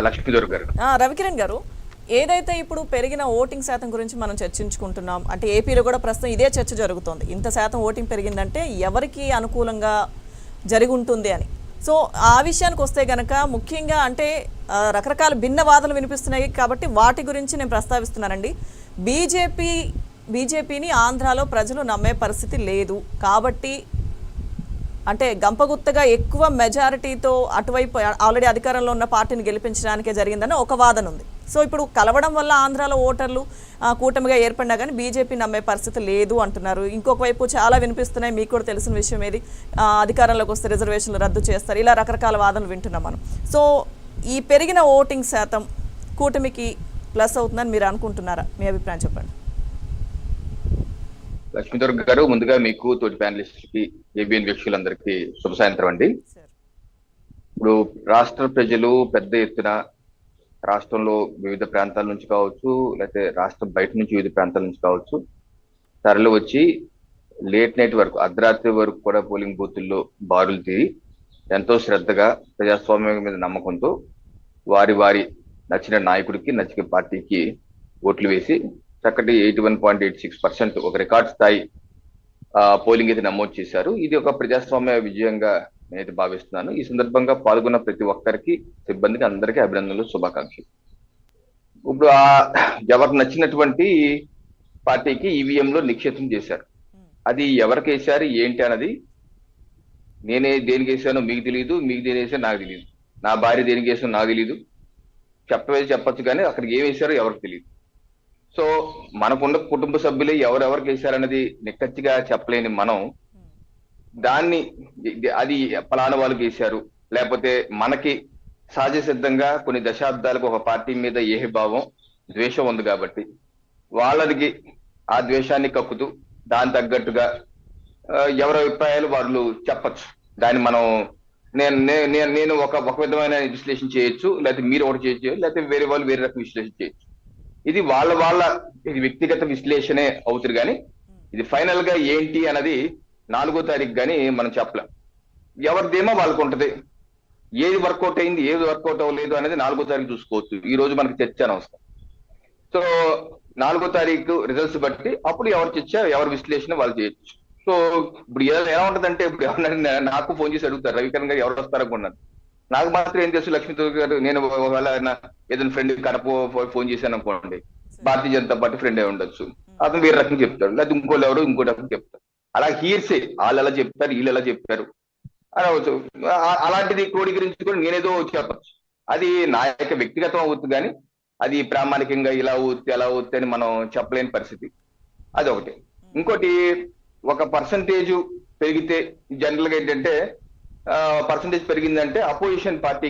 లక్ష్మీదొర గారు. రవికిరణ్ గారు, ఏదైతే ఇప్పుడు పెరిగిన ఓటింగ్ శాతం గురించి మనం చర్చించుకుంటున్నాం, అంటే ఏపీలో కూడా ప్రస్తుతం ఇదే చర్చ జరుగుతోంది. ఇంత శాతం ఓటింగ్ పెరిగిందంటే ఎవరికి అనుకూలంగా జరిగి ఉంటుంది అని. సో ఆ విషయానికి వస్తే గనక ముఖ్యంగా అంటే రకరకాల భిన్న వాదనలు వినిపిస్తున్నాయి కాబట్టి వాటి గురించి నేను ప్రస్తావిస్తున్నానండి. బీజేపీని ఆంధ్రాలో ప్రజలు నమ్మే పరిస్థితి లేదు కాబట్టి, అంటే గంపగుత్తగా ఎక్కువ మెజారిటీతో అటువైపు ఆల్రెడీ అధికారంలో ఉన్న పార్టీని గెలిపించడానికే జరిగిందని ఒక వాదన ఉంది. సో ఇప్పుడు కలవడం వల్ల ఆంధ్రాలో ఓటర్లు కూటమిగా ఏర్పడినా కానీ బీజేపీ నమ్మే పరిస్థితి లేదు అంటున్నారు. ఇంకొక వైపు చాలా వినిపిస్తున్నాయి, మీకు కూడా తెలిసిన విషయం ఏది, అధికారంలోకి వస్తే రిజర్వేషన్లు రద్దు చేస్తారు, ఇలా రకరకాల వాదనలు వింటున్నాం మనం. సో ఈ పెరిగిన ఓటింగ్ శాతం కూటమికి ప్లస్ అవుతుందని మీరు అనుకుంటున్నారా? మీ అభిప్రాయం చెప్పండి. లక్ష్మీదొర గారు, ముందుగా మీకు తోటి ప్యానలిస్ట్కి, ఏబిఎన్ వీక్షకులందరికీ శుభ సాయంత్రం అండి. ఇప్పుడు రాష్ట్ర ప్రజలు పెద్ద ఎత్తున రాష్ట్రంలో వివిధ ప్రాంతాల నుంచి కావచ్చు, లేకపోతే రాష్ట్రం బయట నుంచి వివిధ ప్రాంతాల నుంచి కావచ్చు, తరలి వచ్చి లేట్ నైట్ వరకు, అర్ధరాత్రి వరకు కూడా పోలింగ్ బూతుల్లో బారులు తీరి ఎంతో శ్రద్ధగా ప్రజాస్వామ్యం మీద నమ్మకంతో వారి వారి నచ్చిన నాయకుడికి, నచ్చిన పార్టీకి ఓట్లు వేసి చక్కటి 81.86% ఒక రికార్డ్ స్థాయి పోలింగ్ అయితే నమోదు చేశారు. ఇది ఒక ప్రజాస్వామ్య విజయంగా నేనైతే భావిస్తున్నాను. ఈ సందర్భంగా పాల్గొన్న ప్రతి ఒక్కరికి, సిబ్బందికి, అందరికీ అభినందనలు, శుభాకాంక్షలు. ఇప్పుడు ఎవరికి నచ్చినటువంటి పార్టీకి ఈవీఎంలో నిక్షేపం చేశారు. అది ఎవరికి వేశారు ఏంటి అన్నది, నేనే దేనికి వేసానో మీకు తెలియదు, మీకు దేని వేసానో నాకు తెలియదు, నా భార్య దేనికి వేసానో నాకు తెలియదు. చెప్పచ్చు కానీ అక్కడికి ఏం వేశారో ఎవరికి తెలియదు. సో మనకున్న కుటుంబ సభ్యులే ఎవరెవరికి వేశారన్నది నిక్కచ్చిగా చెప్పలేని మనం దాన్ని అది పలానా వాళ్ళకి వేశారు, లేకపోతే మనకి సహజ సిద్ధంగా కొన్ని దశాబ్దాలకు ఒక పార్టీ మీద ఏహభావం, ద్వేషం ఉంది కాబట్టి వాళ్ళకి ఆ ద్వేషాన్ని కక్కుతూ దాని తగ్గట్టుగా ఎవరి అభిప్రాయాలు వాళ్ళు చెప్పచ్చు. దాన్ని మనం నేను ఒక విధమైన విశ్లేషణ చేయొచ్చు, లేకపోతే మీరు ఒకటి చేయొచ్చు, లేకపోతే వేరే వాళ్ళు వేరే రకం విశ్లేషణ చేయొచ్చు. ఇది ఇది వ్యక్తిగత విశ్లేషణే అవుతుంది కానీ ఇది ఫైనల్ గా ఏంటి అన్నది 4వ తారీఖు కానీ మనం చెప్పలేం. ఎవరిదేమో వాళ్ళకు ఉంటది. ఏది వర్కౌట్ అయింది, ఏది వర్కౌట్ అవ్వలేదు అనేది 4వ తారీఖు చూసుకోవచ్చు. ఈ రోజు మనకి చర్చ అనవసరం. సో 4వ తారీఖు రిజల్ట్స్ బట్టి అప్పుడు ఎవరు చర్చ, ఎవరి విశ్లేషణ వాళ్ళు చేయొచ్చు. సో ఇప్పుడు ఎలా ఉంటదంటే, ఇప్పుడు ఎవరైనా నాకు ఫోన్ చేసి అడుగుతారు, రవికిరణ్ గారు ఎవరు వస్తారనుకున్నాను. నాకు మాత్రం ఏం తెలుసు లక్ష్మీదొర గారు, నేను ఒకవేళ ఏదైనా ఫ్రెండ్ కడప ఫోన్ చేశాను అనుకోండి, భారతీయ జనతా పార్టీ ఫ్రెండ్ అయి ఉండొచ్చు, అతను వేరే రకం చెప్తాడు, లేకపోతే ఇంకోళ్ళు ఎవరు ఇంకో రకం చెప్తారు. అలా హీర్సే, వాళ్ళు ఎలా చెప్పారు, వీళ్ళు ఎలా చెప్పారు అనవచ్చు. అలాంటిది క్రోడీకరించి కూడా నేనేదో చెప్పచ్చు. అది నా యొక్క వ్యక్తిగతం అవుతుంది కానీ అది ప్రామాణికంగా ఇలా అవుతుంది అలా అవుతుంది అని మనం చెప్పలేని పరిస్థితి. అదొకటి. ఇంకోటి, ఒక పర్సంటేజ్ పెరిగితే జనరల్ గా ఏంటంటే, పర్సంటేజ్ పెరిగిందంటే అపోజిషన్ పార్టీ